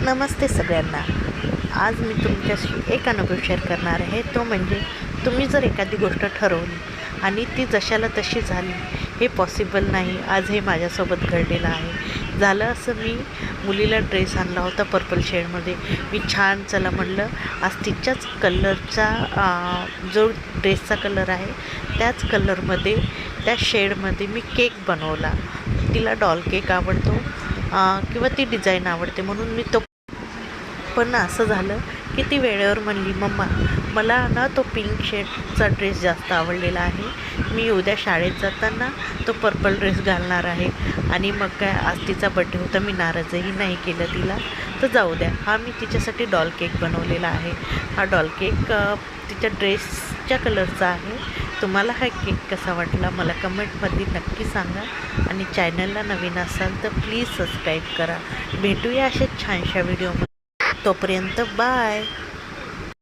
नमस्ते सगळ्यांना. आज मी तुमच्याशी एक अनुभव शेअर करणार आहे. तो म्हणजे तुम्ही जर एखादी गोष्ट ठरवली आणि ती जशाला तशी झाली, हे पॉसिबल नाही. आज हे माझ्यासोबत घडलेलं आहे. झालं असं, मी मुलीला ड्रेस आणला होता पर्पल शेडमध्ये. मी छान चला म्हटलं, आज तिच्याच कलरचा जो ड्रेसचा कलर आहे त्याच कलरमध्ये, त्या शेडमध्ये मी केक बनवला. तिला डॉल केक आवडतो किंवा ती डिझाईन आवडते, म्हणून मी तो. पण असं झालं की ती वेळेवर म्हणली, मम्मा मला ना तो पिंक शेडचा ड्रेस जास्त आवडलेला आहे, मी उद्या शाळेत जाताना तो पर्पल ड्रेस घालणार आहे. आणि मग काय, आज तिचा बड्डे होता, मी नाराजही नाही केलं तिला. तर जाऊ द्या, हा मी तिच्यासाठी डॉल केक बनवलेला आहे. हा डॉल केक तिच्या ड्रेसच्या कलरचा आहे. तुम्हाला हा केक कसा वाटला मला कमेंटमध्ये नक्की सांगा. आणि चॅनलला नवीन असाल तर प्लीज सबस्क्राईब करा. भेटूया अशा छानशा व्हिडिओमध्ये. तोपर्यंत बाय.